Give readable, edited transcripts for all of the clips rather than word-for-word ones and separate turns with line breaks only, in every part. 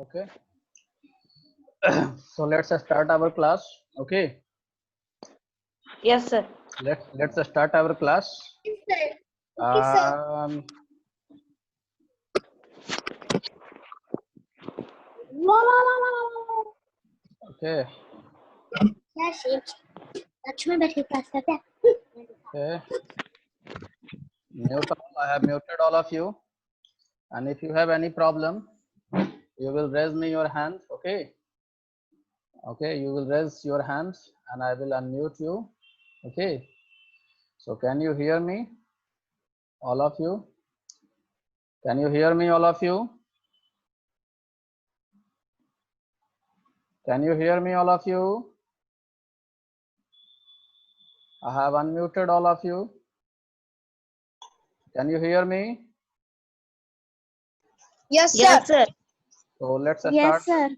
Okay. So let's start our class. Okay.
Yes, sir.
Let's start our class. Um, okay. Okay. Mute all. I have muted all of you. And if you have any problem, you will raise me your hand. Okay. Okay. You will raise your hands, and I will unmute you. Okay. So can you hear me, all of you? Can you hear me, all of you? Can you hear me, all of you? I have unmuted all of you. Can you hear me?
Yes, sir.
Yes, sir.
So let's
Yes,
start.
sir.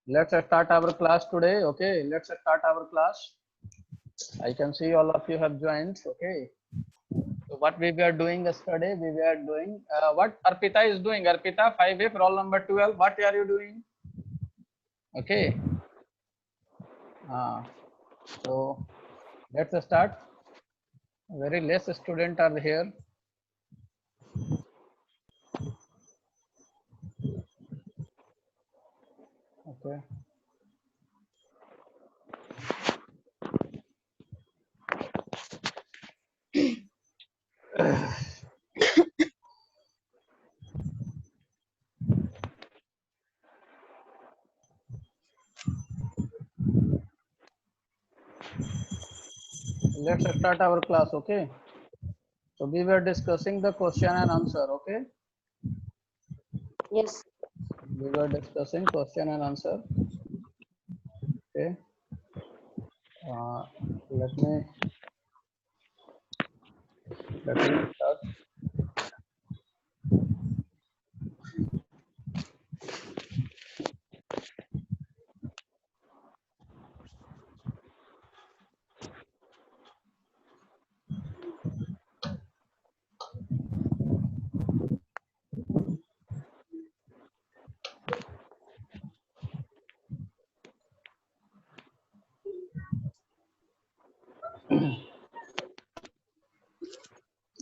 Let's start our class today. Okay, let's start our class. I can see all of you have joined. Okay. So what we were doing yesterday, we were doing what Arpita is doing. Arpita, 5F, roll number 12. What are you doing? Okay. So let's start. Very less students are here. Okay. Let's start our class. Okay. So we were discussing the question and answer. Okay.
Yes.
We were discussing question and answer. Okay. Let me start.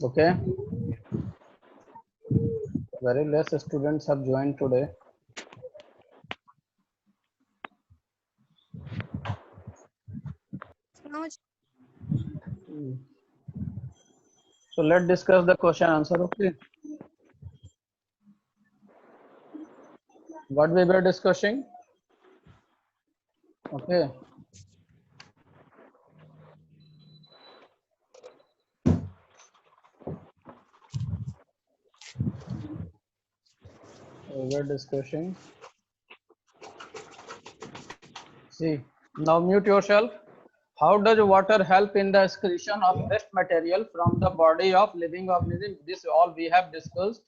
Okay. Very less students have joined today. So let's discuss the question answer. Okay. What we were discussing. Okay. We were discussing. See, now mute yourself. How does water help in the excretion of waste material from the body of living organism? This all we have discussed.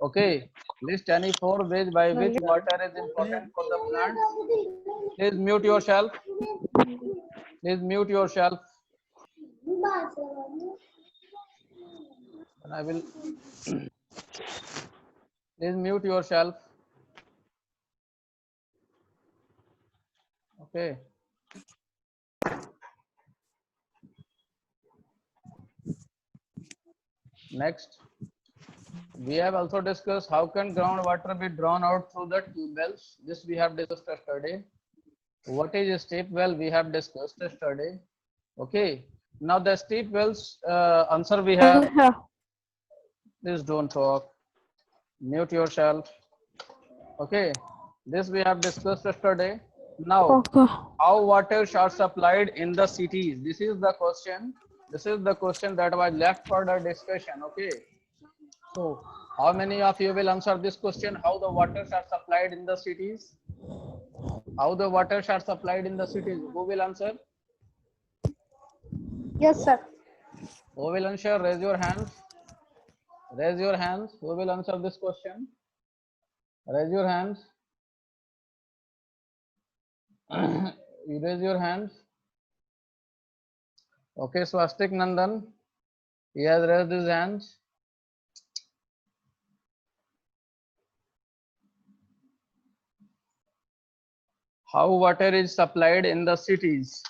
Okay. List any 4 ways by which water is important for the plants. Please mute yourself. Please mute yourself. And I will. Please mute yourself. Okay. Next, we have also discussed how can groundwater be drawn out through the tube wells. This we have discussed yesterday. What is a steep well? We have discussed yesterday. Okay. Now the steep wells answer we have. Please don't talk. Mute yourself. Okay. This we have discussed yesterday. Now, how water are supplied in the cities? This is the question. This is the question that was left for the discussion. Okay. So, how many of you will answer this question? How the waters are supplied in the cities? How the waters are supplied in the cities? Who will answer?
Yes, sir.
Who will answer? Raise your hands. Raise your hands. Who will answer this question? Raise your hands. You raise your hands. Okay, Swastik Nandan. He has raised his hands. How water is supplied in the cities?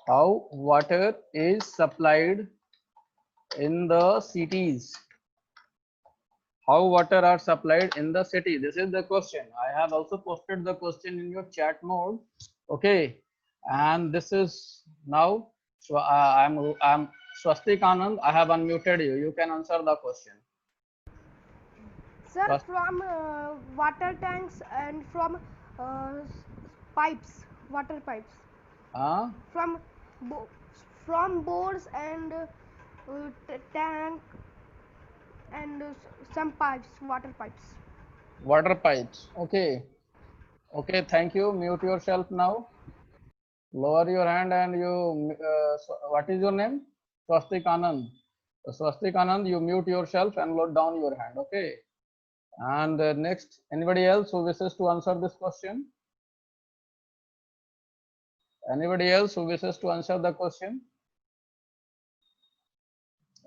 How water is supplied in the cities? How water are supplied in the city? This is the question. I have also posted the question in your chat mode. Okay, and this is now. So I'm Swastik Anand. I have unmuted you. You can answer the question.
Sir,
Swast-
from water tanks and from pipes, water pipes, from bo- from bores and tank and some pipes, water pipes.
Water pipes. Okay. Okay. Thank you. Mute yourself now. Lower your hand and you. What is your name? Swastik Anand. Swastik Anand, you mute yourself and load down your hand. Okay. And next, anybody else who wishes to answer this question? Anybody else who wishes to answer the question?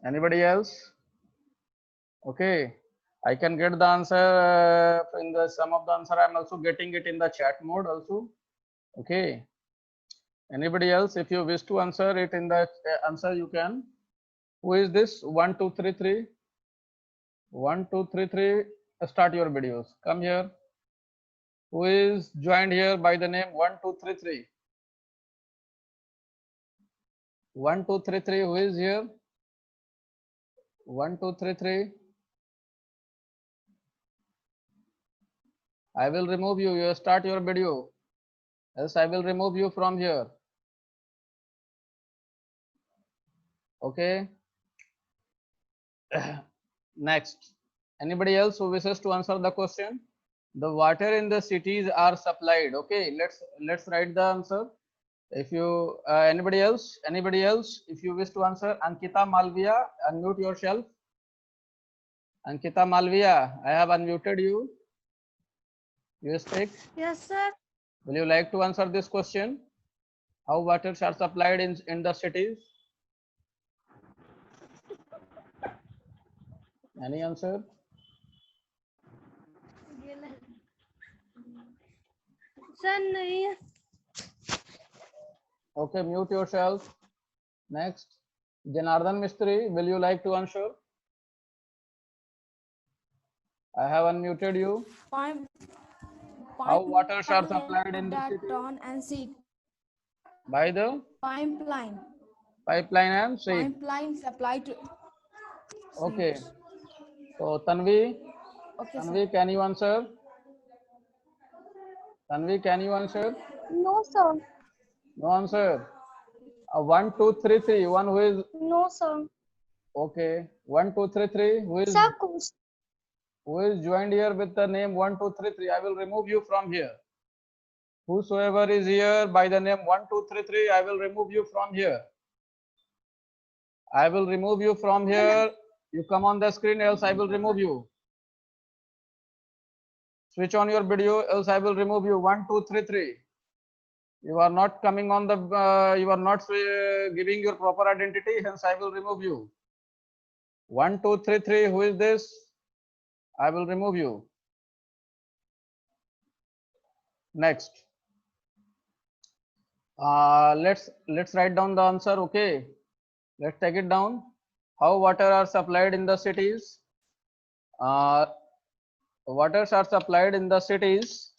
Anybody else? Okay, I can get the answer in the some of the answer. I'm also getting it in the chat mode also. Okay. Anybody else? If you wish to answer it in the answer, you can. Who is this? 1, 2, 3, 3. 1, 2, 3, 3. Start your videos. Come here. Who is joined here by the name 1, 2, 3, 3? 1, 2, 3, 3. Who is here? 1, 2, 3, 3. I will remove you. You start your video. Else I will remove you from here. Okay. Next. Anybody else who wishes to answer the question? The water in the cities are supplied. Okay. Let's write the answer. If you anybody else, if you wish to answer, Ankita Malviya, unmute yourself. Ankita Malviya, I have unmuted you. You speak.
Yes, sir.
Will you like to answer this question? How waters are supplied in the cities? Any answer?
Sir, nahi.
Okay, mute yourself. Next, Janardhan Mistry, will you like to answer? I have unmuted you. How waters are supplied in the city?
Dawn and seed.
By the
Pipeline.
pipeline and sea.
Pipeline supply to.
Okay. So Tanvi,
Okay, sir.
Tanvi, can you answer? Tanvi, can you answer?
No, sir.
No answer. 1, 2, 3, 3. One who is
No, sir.
okay. 1, 2, 3, 3.
Sir,
Who is joined here with the name 1, 2, 3, 3? I will remove you from here. Whosoever is here by the name 1, 2, 3, 3, I will remove you from here. I will remove you from here. You come on the screen, else I will remove you. Switch on your video, else I will remove you. 1, 2, 3, 3. You are not coming on the, you are not giving your proper identity, hence I will remove you. 1, 2, 3, 3. Who is this? I will remove you. Next. Let's write down the answer. Okay. Let's take it down. How water are supplied in the cities? Waters are supplied in the cities.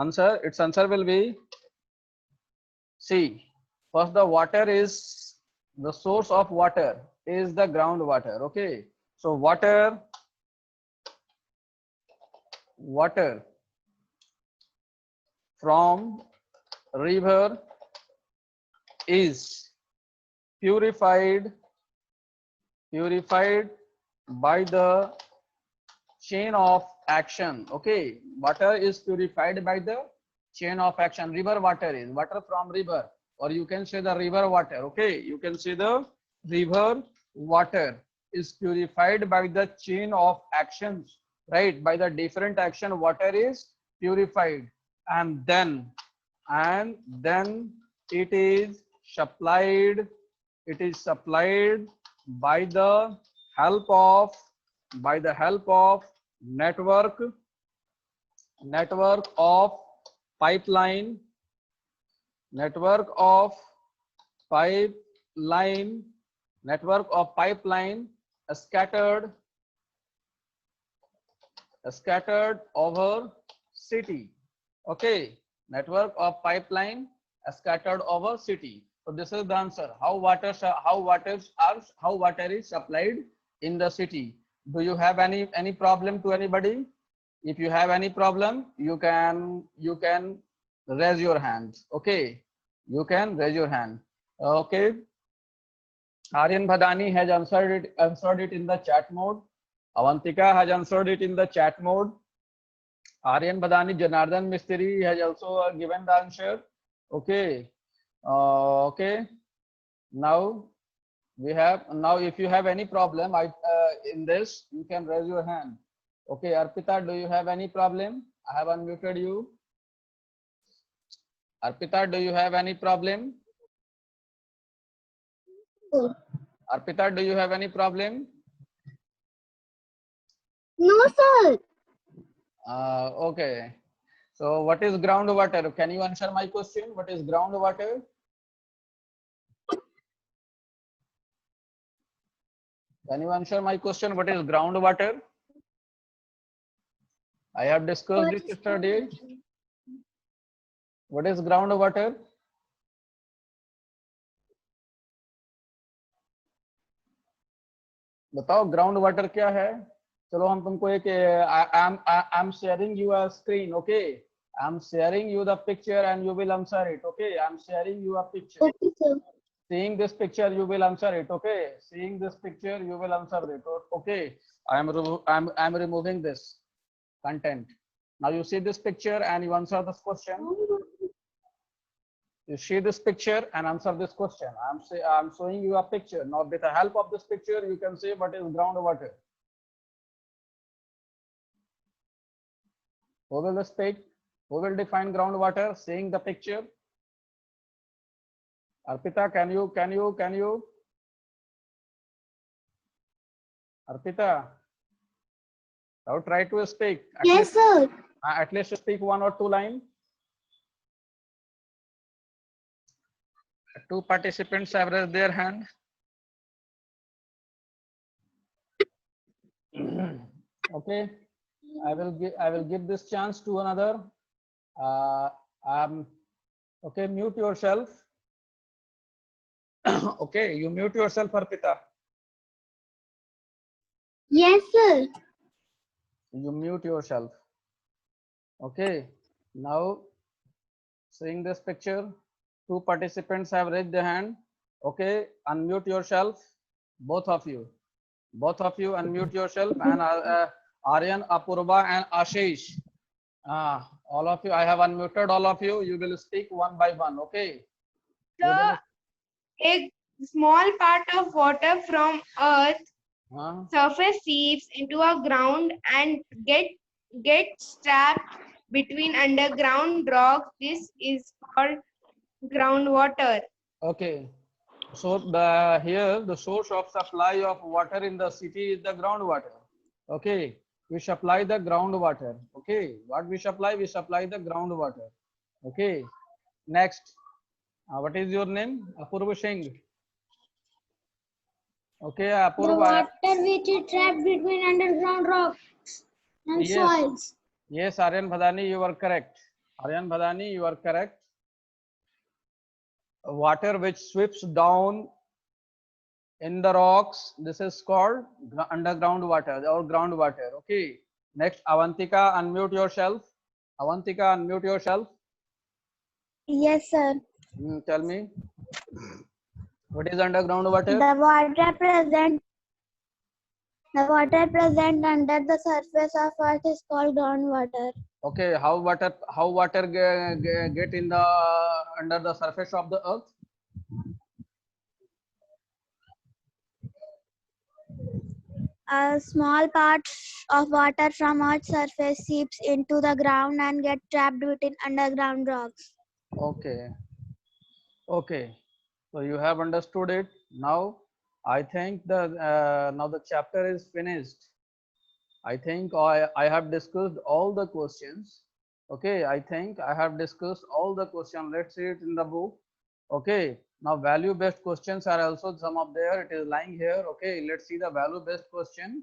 Answer. Its answer will be C. First, the water is the source of water is the groundwater. Okay. So water from river is purified by the chain of action. Okay, water is purified by the chain of action. River water is water from river, or you can say the river water. Okay, you can say the river water is purified by the chain of actions, right? By the different action, water is purified, and then it is supplied. It is supplied by the help of network of pipeline, network of pipeline, network of pipeline scattered over city. Okay, network of pipeline scattered over city. So this is the answer. How water is supplied in the city. Do you have any problem to anybody? If you have any problem, you can raise your hand. Okay, you can raise your hand. Okay, Aryan Bhadani has answered it in the chat mode. Avantika has answered it in the chat mode. Aryan Bhadani, Janardhan Mistry has also given the answer. Okay. Okay. Now if you have any problem in this, you can raise your hand. Okay, Arpita, do you have any problem? I have unmuted you. Arpita, do you have any problem? Arpita, do you have any problem?
No, sir.
Okay. So what is groundwater? Can you answer my question? What is groundwater? Can you answer my question? What is groundwater? I have discussed this yesterday. What is groundwater? बताओ ground water क्या है? चलो हम तुमको एक I am sharing you a screen. Okay, I am sharing you the picture and you will answer it. Okay, I am sharing you a picture.
Okay, sir.
Seeing this picture you will answer it. Okay, seeing this picture you will answer it. Okay, I'm removing this content. Now you see this picture and you answer this question. You see this picture and answer this question. I'm showing you a picture. Now with the help of this picture you can say what is groundwater. Who will speak? Who will define groundwater? Seeing the picture. Arpita, can you? Arpita, now try to speak.
Yes, sir.
At least speak 1 or 2 lines. 2 participants have raised their hand. Okay, I will give this chance to another. Okay, mute yourself. Okay, you mute yourself, Arpita.
Yes, sir.
You mute yourself. Okay, now seeing this picture, 2 participants have raised their hand. Okay, unmute yourself, both of you unmute yourself. And Aryan, Apurva and Ashish, all of you, I have unmuted all of you. You will speak one by one. Okay,
So, a small part of water from earth surface seeps into a ground and gets trapped between underground rocks. This is called groundwater.
Okay, so here the source of supply of water in the city is the groundwater. Okay, we supply the groundwater. Okay, what we supply? We supply the groundwater. Okay, next, what is your name? Apurva Singh. Okay, Apurva.
The water which is trapped between underground rocks and soils.
Yes, Aryan Bhadani, you are correct. Aryan Bhadani, you are correct. Water which sweeps down in the rocks, this is called underground water or groundwater. Okay, next, Avantika, unmute yourself. Avantika, unmute yourself.
Yes, sir.
Tell me, what is underground water?
The water present under the surface of earth is called groundwater.
Okay, how water get in the under the surface of the earth?
A small part of water from earth's surface seeps into the ground and get trapped between underground rocks.
Okay. Okay. So you have understood it. Now I think now the chapter is finished. I think I have discussed all the questions. Okay, I think I have discussed all the questions. Let's see it in the book. Okay, now value based questions are also some of there. It is lying here. Okay, let's see the value based question.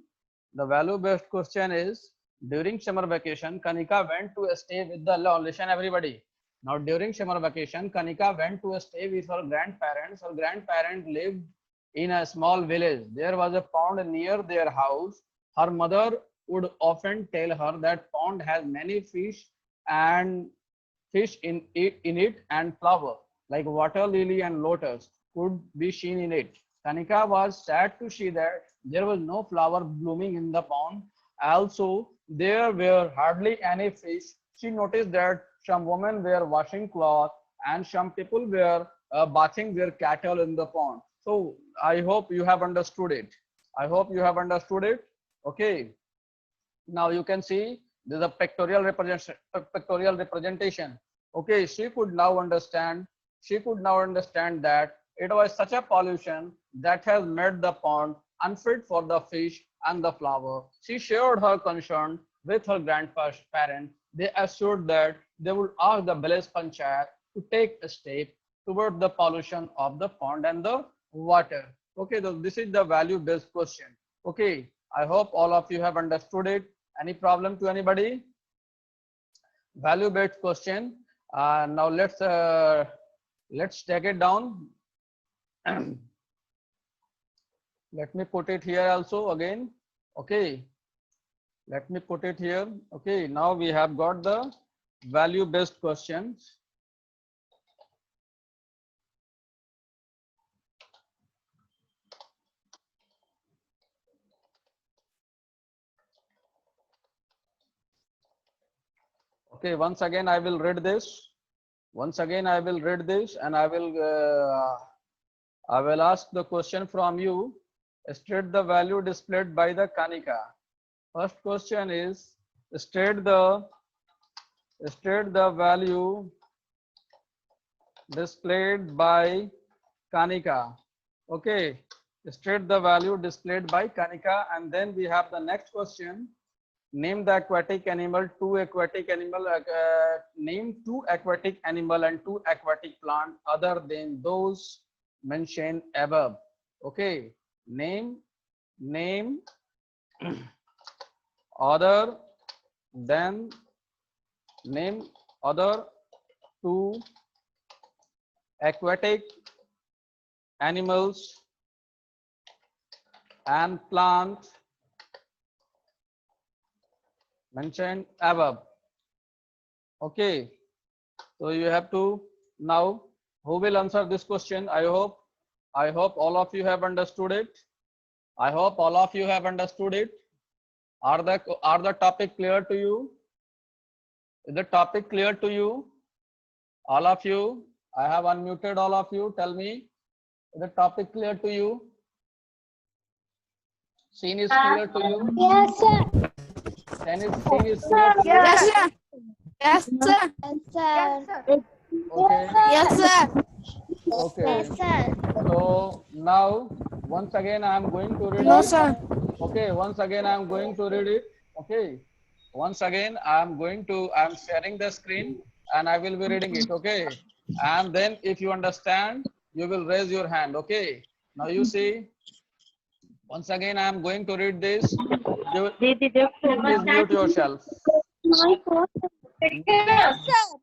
The value based question is, during summer vacation, Kanika went to stay with the, listen everybody. Now during summer vacation, Kanika went to stay with her grandparents. Her grandparents lived in a small village. There was a pond near their house. Her mother would often tell her that pond has many fish and fish in it and flower like water lily and lotus could be seen in it. Kanika was sad to see that there was no flower blooming in the pond. Also, there were hardly any fish. She noticed that some women were washing cloth and some people were bathing their cattle in the pond. So I hope you have understood it. I hope you have understood it. Okay. Now you can see this is a pictorial representation. Okay, she could now understand that it was such a pollution that has made the pond unfit for the fish and the flower. She shared her concern with her grandparents. They assured that they would ask the village panchayat to take a step toward the pollution of the pond and the water. Okay, so this is the value based question. Okay, I hope all of you have understood it. Any problem to anybody? Value based question. Now let's take it down. Let me put it here also again. Okay, let me put it here. Okay, now we have got the value based questions. Okay, once again I will read this. Once again I will read this and I will ask the question from you. State the value displayed by the Kanika. First question is, state the value displayed by Kanika. Okay, state the value displayed by Kanika, and then we have the next question. Name the aquatic animal, name two aquatic animal and two aquatic plant other than those mentioned above. Okay, name other than other two aquatic animals and plants mentioned above. Okay, so you have to now, who will answer this question? I hope all of you have understood it. I hope all of you have understood it. Are the topic clear to you? Is the topic clear to you? All of you, I have unmuted all of you. Tell me, is the topic clear to you? Scene is clear to you?
Yes, sir.
Scene is clear to you?
Yes, sir. Yes, sir.
Yes, sir.
Okay.
Yes, sir.
Okay.
Yes, sir.
So now once again I am going to read
No,
it.
sir.
Okay, once again I am going to read it. Okay. Once again I am sharing the screen and I will be reading it. Okay. And then if you understand, you will raise your hand. Okay. Now you see, once again I am going to read this. You please mute yourself.
Yes, sir.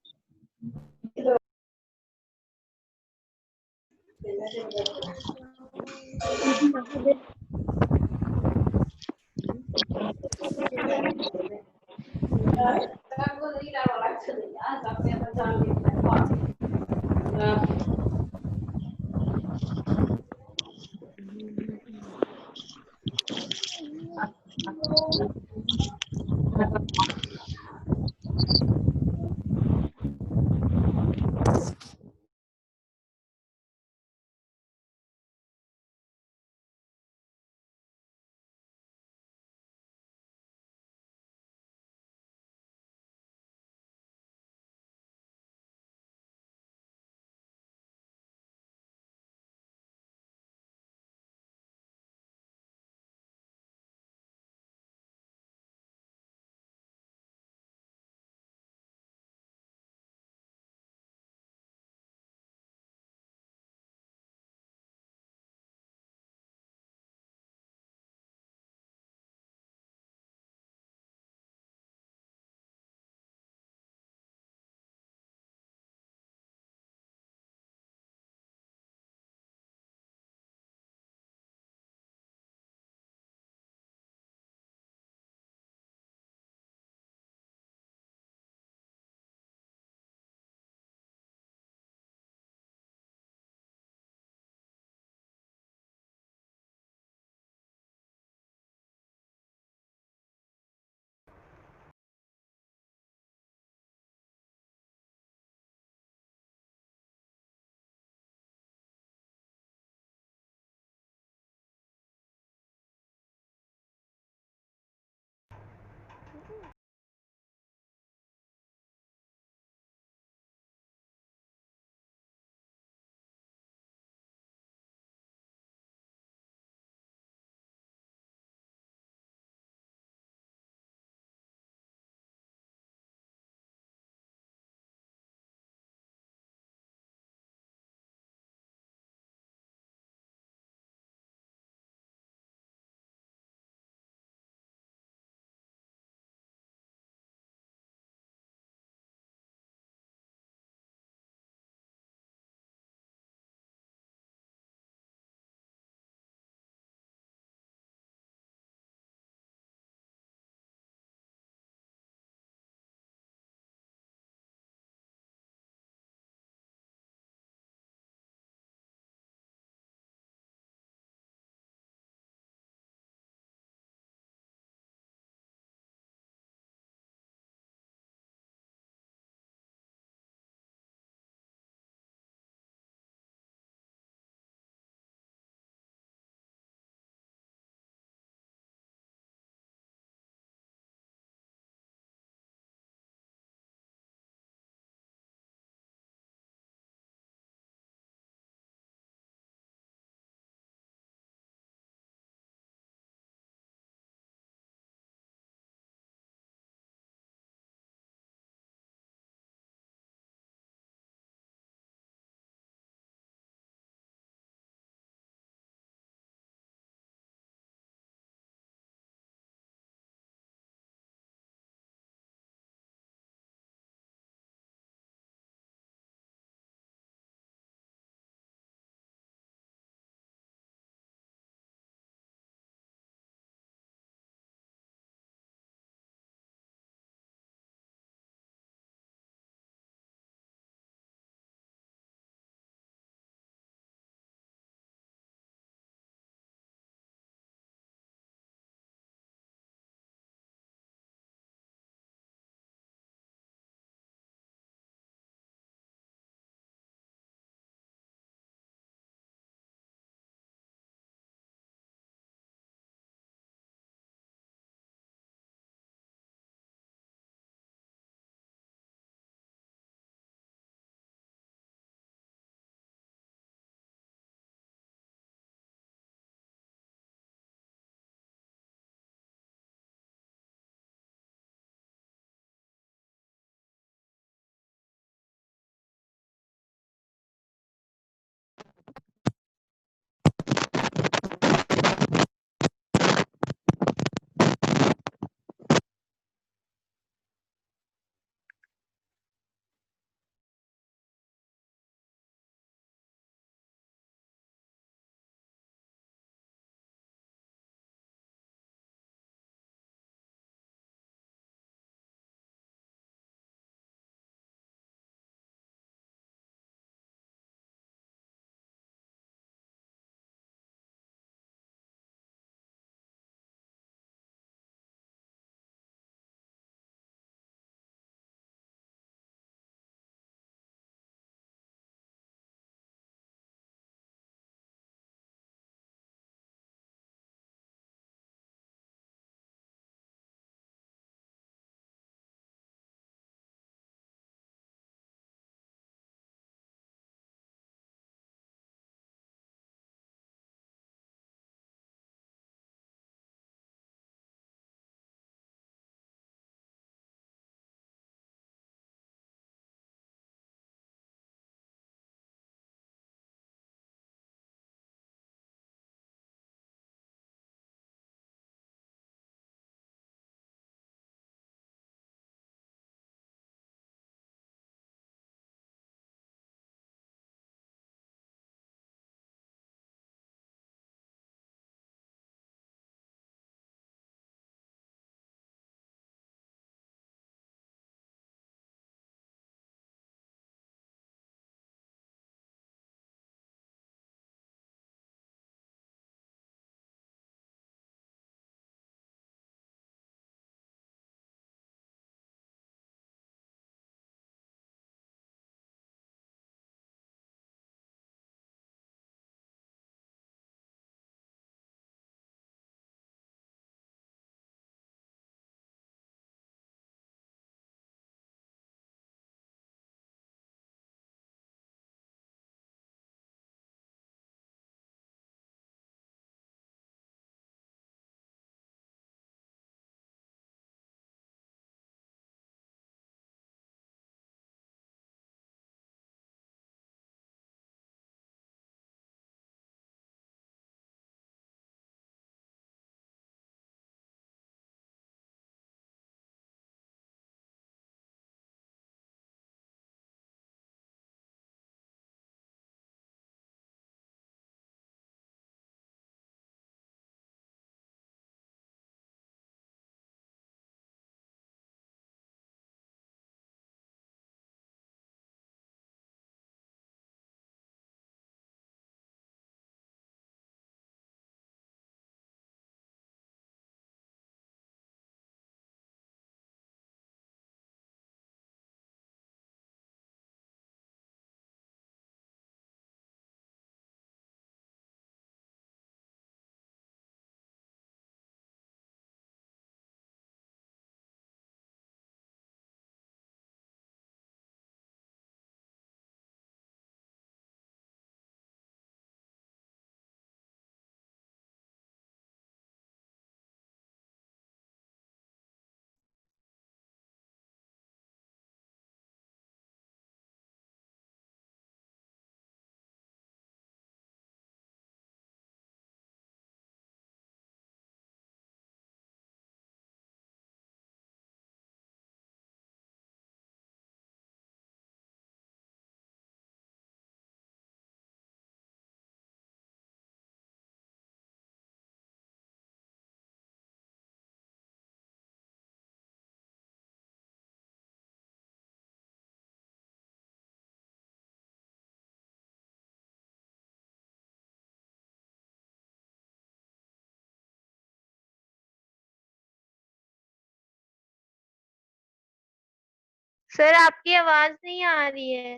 Sir आपकी आवाज नहीं आ रही है।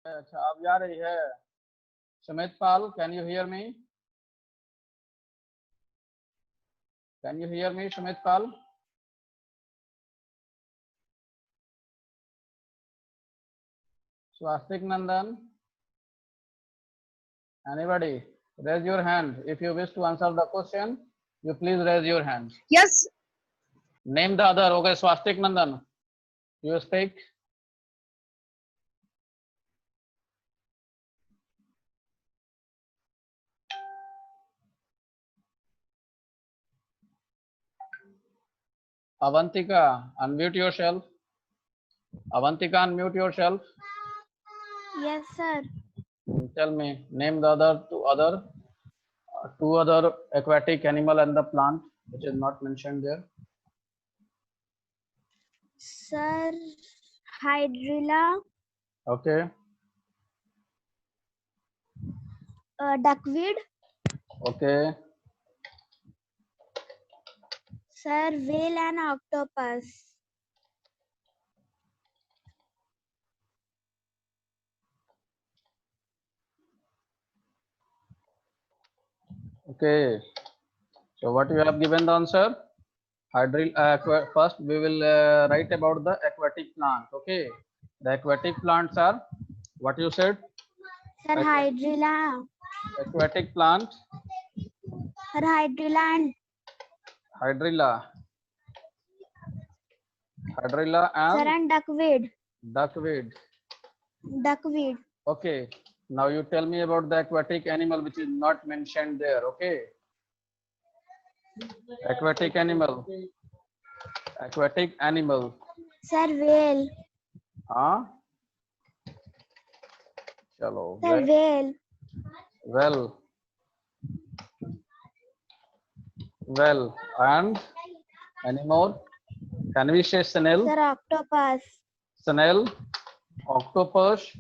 अच्छा अब जा रही है। Sumit Pal, can you hear me? Can you hear me Sumit Pal? Swastik Nandan, anybody? Raise your hand. If you wish to answer the question, you please raise your hand.
Yes.
Name the other. Okay, Swastik Nandan, you speak. Avantika, unmute yourself. Avantika, unmute yourself.
Yes, sir.
Tell me, name the two other aquatic animal and the plant which is not mentioned there.
Sir, hydrilla,
Okay.
duckweed,
Okay.
sir, whale and octopus.
Okay. So what you have given the answer? First we will write about the aquatic plant. Okay. The aquatic plants are what you said?
Sir, hydrilla.
Aquatic plant.
Sir, hydrilla and
Hydrilla. Hydrilla
sir,
and
and duckweed.
duckweed.
Duckweed.
Okay. Now you tell me about the aquatic animal which is not mentioned there. Okay. Aquatic animal. Aquatic animal.
Sir, whale.
हाँ चलो
Sir, whale.
well and any more? Can we say snail?
Sir, octopus.
Snail, octopus.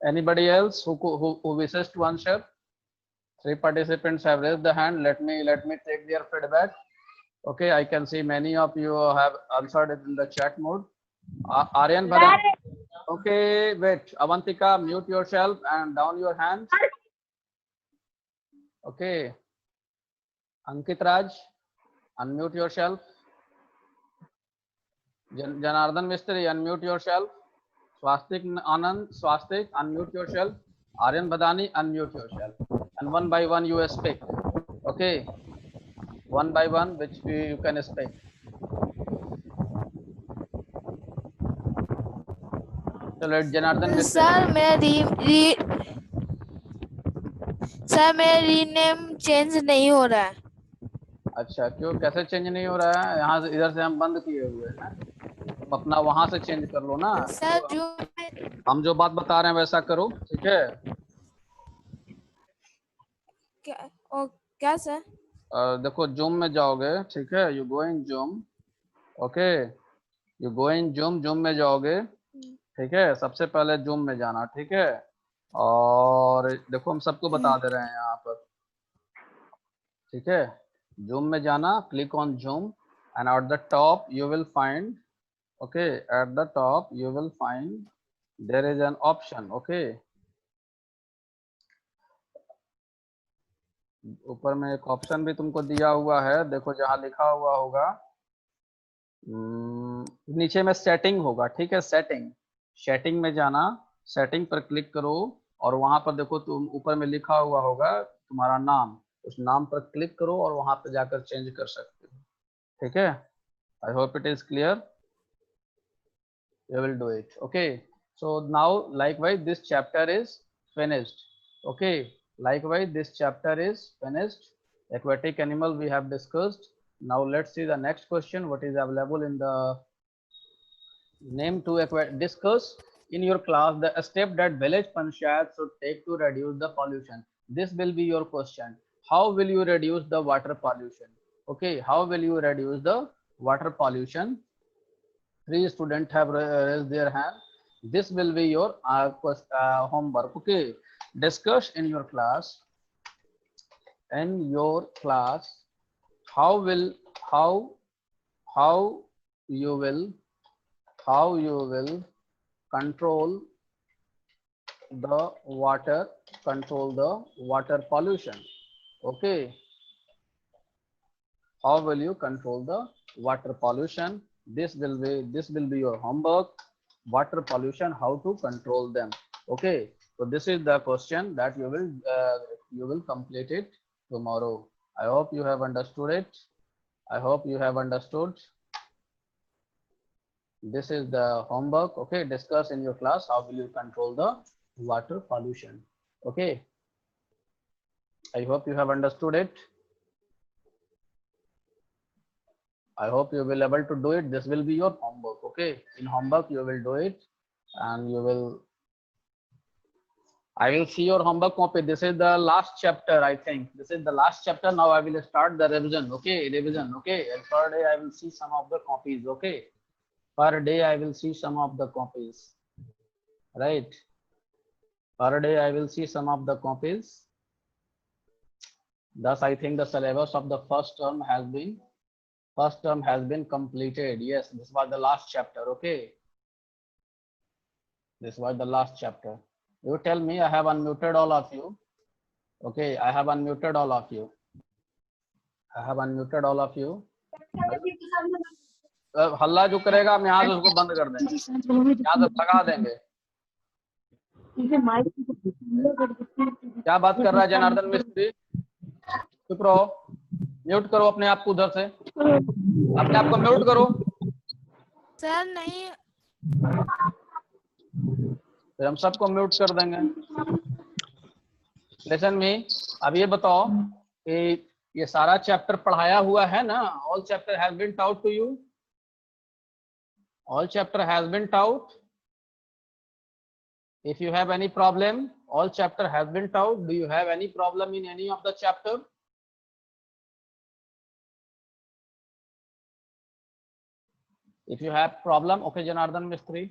Anybody else who wishes to answer? 3 participants have raised the hand. Let me take their feedback. Okay, I can see many of you have answered it in the chat mode. Aryan Badam. Okay, wait. Avantika, mute yourself and down your hands. Okay. Ankit Raj, unmute yourself. Janardhan Mistry, unmute yourself. Swastik Anand, Swastik, unmute yourself. Aryan Badani, unmute yourself. And one by one you speak. Okay. One by one, which you can speak. So let Janardhan Mistry.
Sir मेरा rename change नहीं हो रहा है।
अच्छा क्यों, कैसे change नहीं हो रहा है? यहाँ से इधर से हम बंद किए हुए हैं, तुम अपना वहां से चेंज कर लो ना।
सर जो
हम जो बात बता रहे हैं वैसा करो, ठीक है?
क्या सर?
देखो जूम में जाओगे, ठीक है? You go in zoom, okay? You go in zoom, zoom में जाओगे, ठीक है? सबसे पहले जूम में जाना, ठीक है? और देखो हम सबको बता दे रहे हैं यहाँ पर, ठीक है? जूम में जाना, click on Zoom and at the top you will find, okay, at the top you will find there is an option, okay? ऊपर में एक ऑप्शन भी तुमको दिया हुआ है, देखो जहाँ लिखा हुआ होगा, नीचे में सेटिंग होगा, ठीक है? सेटिंग में जाना, सेटिंग पर क्लिक करो और वहां पर देखो तुम ऊपर में लिखा हुआ होगा तुम्हारा नाम, उस नाम पर क्लिक करो और वहां पर जाकर चेंज कर सकते हो, ठीक है? I hope it is clear. You will do it. Okay, so now likewise this chapter is finished. Okay, likewise this chapter is finished. Aquatic animal we have discussed. Now let's see the next question, what is available in the name to discuss in your class the step that village panchayat should take to reduce the pollution. This will be your question. How will you reduce the water pollution? Okay, how will you reduce the water pollution? 3 students have raised their hand. This will be your homework. Okay, discuss in your class. In your class, how how you will control the water pollution. Okay, how will you control the water pollution? This will be your homework. Water pollution, how to control them. Okay, so this is the question that you will complete it tomorrow. I hope you have understood it. I hope you have understood. This is the homework. Okay, discuss in your class how will you control the water pollution. Okay, I hope you have understood it. I hope you will able to do it. This will be your homework. Okay, in homework you will do it, and I will see your homework copy. This is the last chapter. I think this is the last chapter. Now I will start the revision. Okay, revision. Okay, and per day I will see some of the copies. Okay, per day I will see some of the copies. Right. Per day I will see some of the copies. Thus, I think the syllabus of the first term has been completed. Yes, this was the last chapter. Okay, this was the last chapter. You tell me. I have unmuted all of you. Okay, I have unmuted all of you. हल्ला जो करेगा हम यहाँ से उसको बंद कर देंगे, यहाँ से भगा देंगे। क्या बात कर रहा है जनार्दन मिस्त्री? चुप रहो, म्यूट करो अपने आप को, उधर से अपने आप को म्यूट करो।
सर नहीं,
फिर हम सबको म्यूट कर देंगे। लिसन मी, अब ये बताओ कि ये सारा चैप्टर पढ़ाया हुआ है ना? All chapter has been taught to you? All chapter has been taught. If you have any problem, all chapter has been taught. Do you have any problem in any of the chapter? If you have problem, okay, Janardhan Mistry,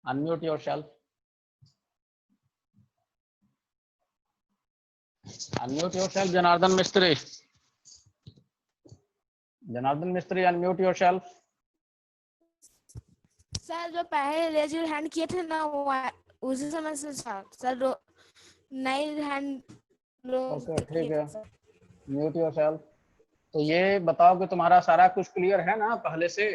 unmute yourself. Unmute yourself, Janardhan Mistry. Janardhan Mistry, unmute yourself.
Sir जो पहले raise hand किए थे ना, वो उसी समय से sir नई हैंड।
ओके, ठीक है, म्यूट योरसेल्फ। तो ये बताओ कि तुम्हारा सारा कुछ क्लियर है ना पहले से?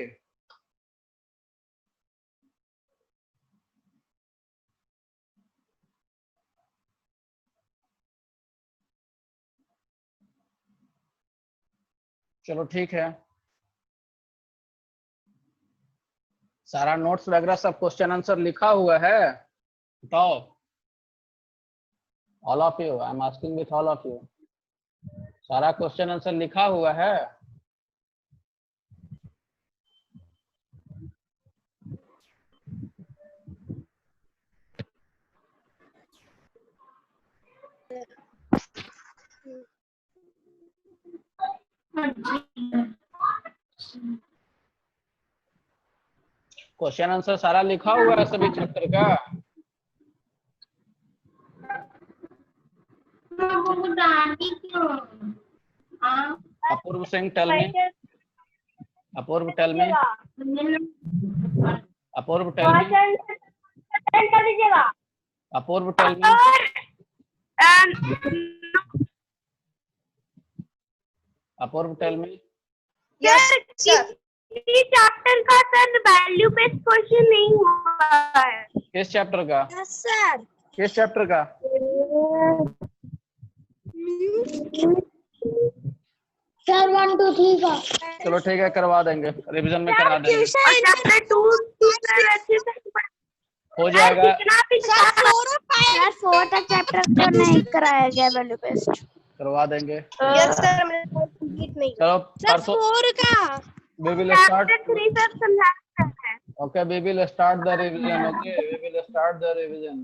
चलो ठीक है, सारा नोट्स वगैरह सब क्वेश्चन आंसर लिखा हुआ है? बताओ, all of you, I am asking with all of you, सारा क्वेश्चन आंसर लिखा हुआ है? क्वेश्चन आंसर सारा लिखा हुआ है सभी चैप्टर का? अपूर्व सिंह, टेल मी। अपूर्व, टेल मी। अपूर्व, टेल मी। अपूर्व, टेल मी। अपूर्व, टेल मी।
चैप्टर का सर वैल्यू बेस्ड क्वेश्चन नहीं हुआ है।
किस चैप्टर का?
Yes sir.
किस चैप्टर का?
सर 1 2 3 का।
चलो ठीक है, करवा देंगे, रिवीजन में करा देंगे,
चैप्टर 2 सर अच्छे से
हो जाएगा।
सर 4 तक चैप्टर का नहीं कराया गया वैल्यू बेस्ड।
करवा देंगे।
यस सर, मैंने कंप्लीट नहीं।
चलो
सर
परसों
4 का
we will start.
Chapter 3 sir समझाना है।
Okay, we will start the revision. Okay, we will start the revision.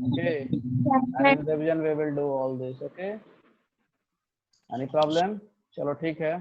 Okay, and in revision we will do all this. Okay, any problem? चलो ठीक है।